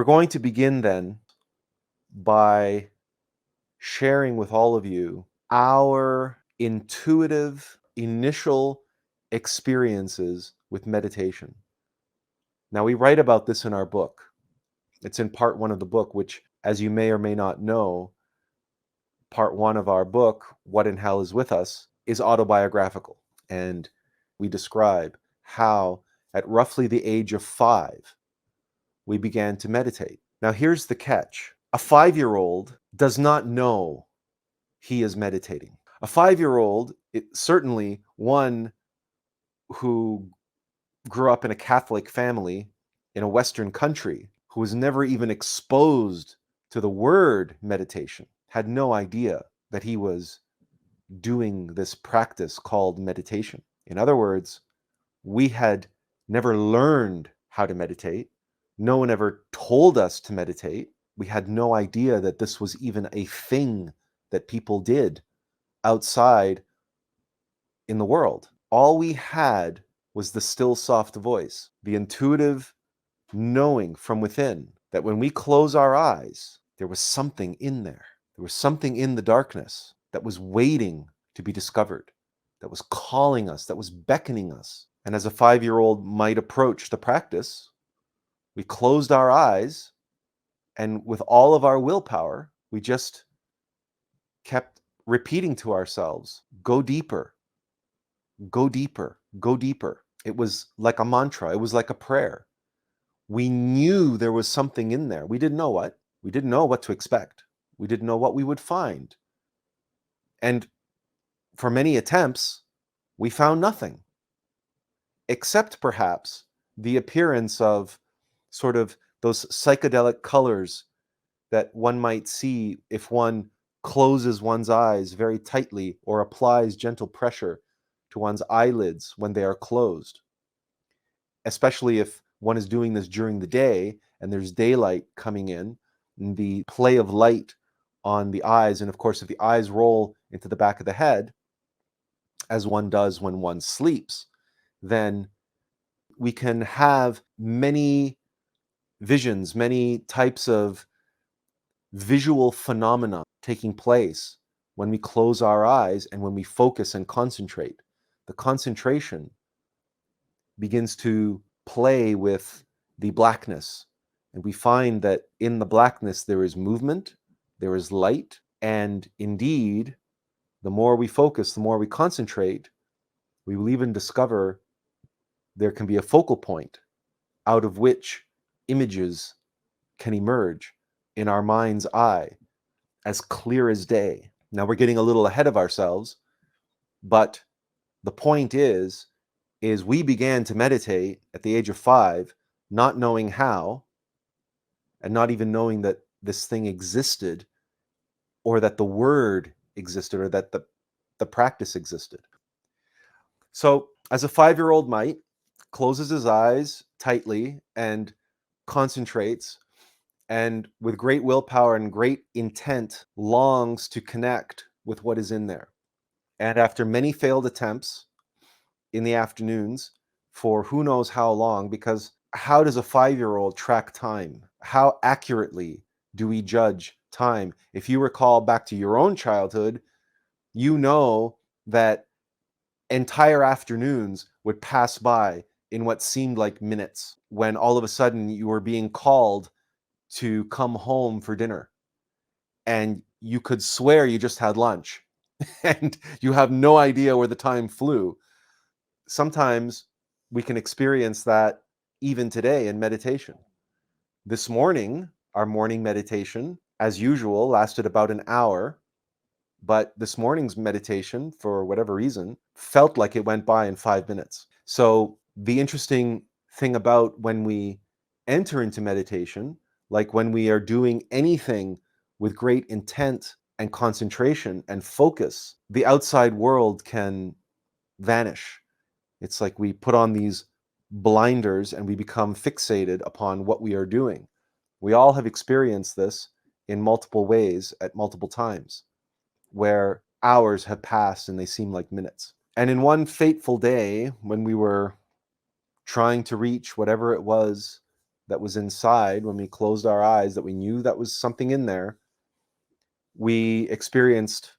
going to begin then by sharing with all of you our intuitive initial experiences with meditation. Now, we write about this in our book. It's in part one of the book, which, as you may or may not know, part one of our book, What in Hell is With Us, is autobiographical. And we describe how, at roughly the age of 5, we began to meditate. Now, here's the catch. A 5-year-old does not know he is meditating. A 5-year-old, certainly one who grew up in a Catholic family in a Western country, who was never even exposed to the word meditation, had no idea that he was doing this practice called meditation. In other words, we had never learned how to meditate. No one ever told us to meditate. We had no idea that this was even a thing that people did outside in the world. All we had was the still soft voice, the intuitive knowing from within that when we close our eyes, there was something in there. There was something in the darkness that was waiting to be discovered, that was calling us, that was beckoning us. And as a 5-year-old might approach the practice, we closed our eyes, and with all of our willpower, we just kept repeating to ourselves, go deeper, go deeper, go deeper. It was like a mantra. It was like a prayer. We knew there was something in there. We didn't know what. We didn't know what to expect. We didn't know what we would find. And for many attempts, we found nothing, except perhaps the appearance of sort of those psychedelic colors that one might see if one closes one's eyes very tightly or applies gentle pressure to one's eyelids when they are closed, especially if one is doing this during the day and there's daylight coming in, and the play of light on the eyes. And of course, if the eyes roll into the back of the head, as one does when one sleeps, then we can have many visions, many types of visual phenomena taking place when we close our eyes and when we focus and concentrate. The concentration begins to play with the blackness, and we find that in the blackness there is movement, there is light, and indeed, the more we focus, the more we concentrate, we will even discover there can be a focal point out of which images can emerge in our mind's eye as clear as day. Now, we're getting a little ahead of ourselves, but the point is we began to meditate at the age of 5, not knowing how, and not even knowing that this thing existed, or that the word existed, or that the practice existed. So, as a 5-year-old might, closes his eyes tightly and concentrates, and with great willpower and great intent longs to connect with what is in there. And after many failed attempts in the afternoons for who knows how long, because how does a 5-year-old track time? How accurately do we judge time? If you recall back to your own childhood, you know that entire afternoons would pass by in what seemed like minutes, when all of a sudden you were being called to come home for dinner, and you could swear you just had lunch and you have no idea where the time flew. Sometimes we can experience that even today in meditation. This morning, our morning meditation, as usual, lasted about an hour, but this morning's meditation, for whatever reason, felt like it went by in 5 minutes. So the interesting thing about when we enter into meditation, like when we are doing anything with great intent and concentration and focus, the outside world can vanish. It's like we put on these blinders and we become fixated upon what we are doing. We all have experienced this in multiple ways at multiple times, where hours have passed and they seem like minutes. And in one fateful day, when we were trying to reach whatever it was that was inside when we closed our eyes, that we knew that was something in there, we experienced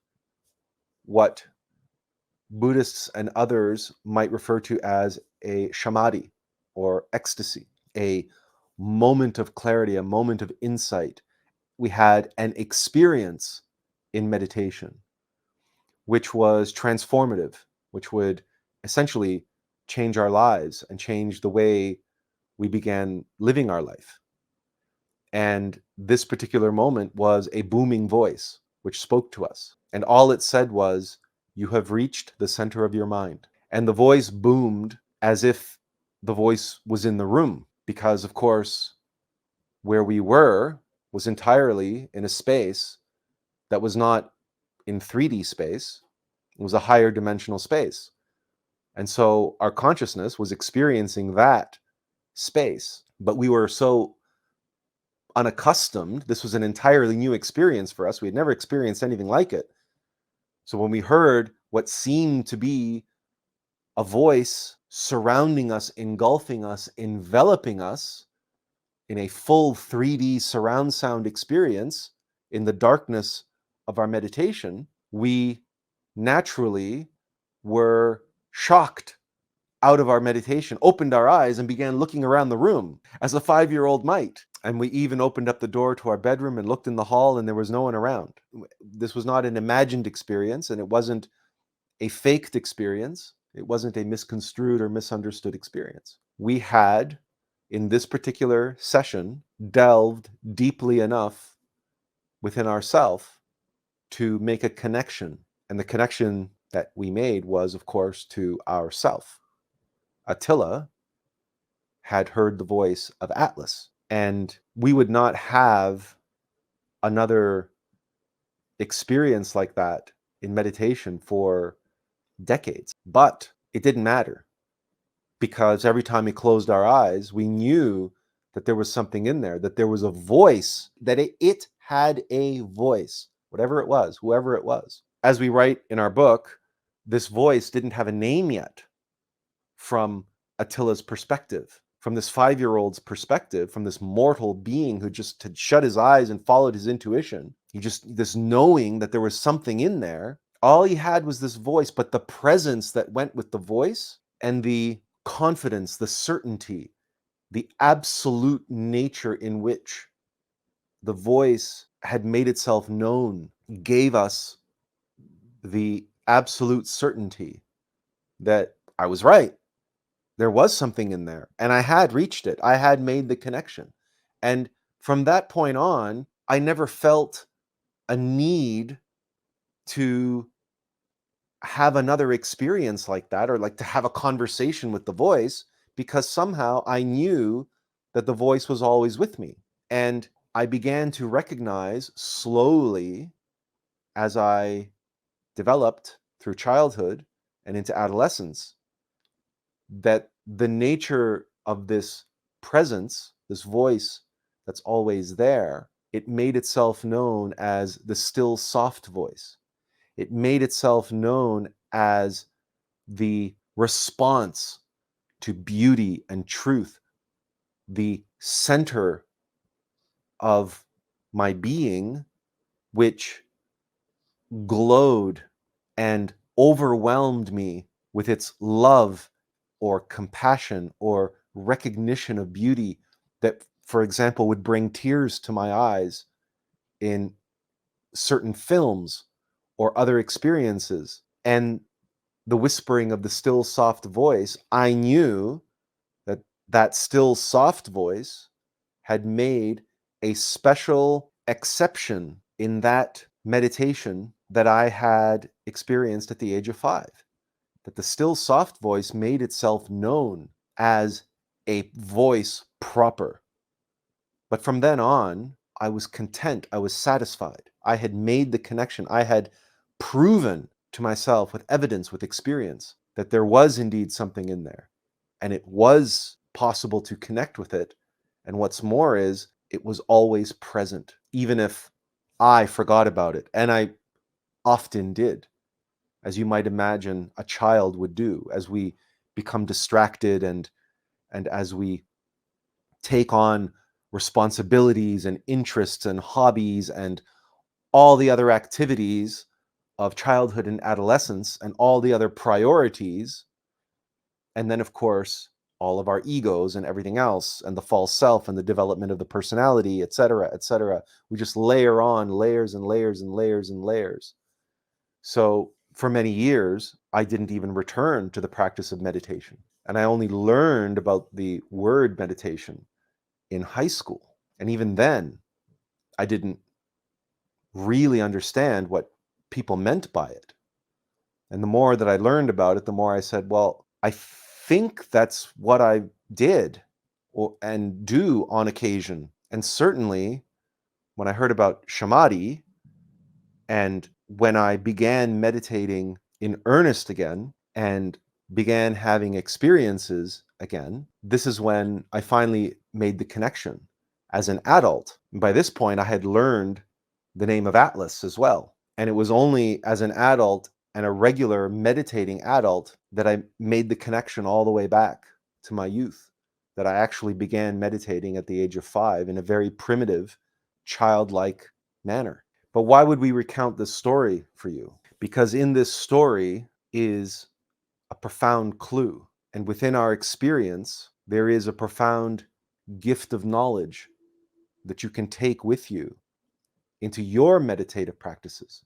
what Buddhists and others might refer to as a samadhi or ecstasy, a moment of clarity, a moment of insight. We had an experience in meditation, which was transformative, which would essentially change our lives and change the way we began living our life. And this particular moment was a booming voice which spoke to us. And all it said was, "You have reached the center of your mind." And the voice boomed as if the voice was in the room, because, of course, where we were was entirely in a space that was not in 3D space, it was a higher dimensional space. And so our consciousness was experiencing that space, but we were so unaccustomed. This was an entirely new experience for us. We had never experienced anything like it. So when we heard what seemed to be a voice surrounding us, engulfing us, enveloping us in a full 3D surround sound experience in the darkness of our meditation, we naturally were shocked out of our meditation, opened our eyes, and began looking around the room as a 5-year-old might. And we even opened up the door to our bedroom and looked in the hall, and there was no one around. This was not an imagined experience, and it wasn't a faked experience. It wasn't a misconstrued or misunderstood experience. We had, in this particular session, delved deeply enough within ourself to make a connection. And the connection that we made was, of course, to ourself. Attila had heard the voice of Atlas, and we would not have another experience like that in meditation for decades. But it didn't matter, because every time we closed our eyes, we knew that there was something in there, that there was a voice, that it had a voice, whatever it was, whoever it was. As we write in our book, this voice didn't have a name yet from Attila's perspective, from this 5-year-old's perspective, from this mortal being who just had shut his eyes and followed his intuition. He just, this knowing that there was something in there. All he had was this voice, but the presence that went with the voice and the confidence, the certainty, the absolute nature in which the voice had made itself known gave us the absolute certainty that I was right. There was something in there, and I had reached it. I had made the connection. And from that point on, I never felt a need to have another experience like that, or like to have a conversation with the voice, because somehow I knew that the voice was always with me. And I began to recognize slowly, as I developed through childhood and into adolescence, that the nature of this presence, this voice that's always there, it made itself known as the still soft voice. It made itself known as the response to beauty and truth, the center of my being, which glowed and overwhelmed me with its love or compassion or recognition of beauty that, for example, would bring tears to my eyes in certain films or other experiences. And the whispering of the still soft voice, I knew that that still soft voice had made a special exception in that meditation that I had experienced at the age of 5. That the still soft voice made itself known as a voice proper. But from then on, I was content, I was satisfied. I had made the connection. I had proven to myself with evidence, with experience, that there was indeed something in there. And it was possible to connect with it. And what's more is, it was always present, even if I forgot about it. And I often did, as you might imagine a child would do, as we become distracted and as we take on responsibilities and interests and hobbies and all the other activities of childhood and adolescence and all the other priorities. And then, of course, all of our egos and everything else, and the false self and the development of the personality, et cetera, et cetera. We just layer on layers and layers and layers and layers. So for many years, I didn't even return to the practice of meditation. And I only learned about the word meditation in high school. And even then, I didn't really understand what people meant by it. And the more that I learned about it, the more I said, well, I think that's what I did and do on occasion. And certainly when I heard about Samadhi and when I began meditating in earnest again and began having experiences again, this is when I finally made the connection as an adult. And by this point, I had learned the name of Attlas as well. And it was only as an adult and a regular meditating adult that I made the connection all the way back to my youth, that I actually began meditating at the age of 5 in a very primitive, childlike manner. But why would we recount this story for you? Because in this story is a profound clue. And within our experience, there is a profound gift of knowledge that you can take with you into your meditative practices.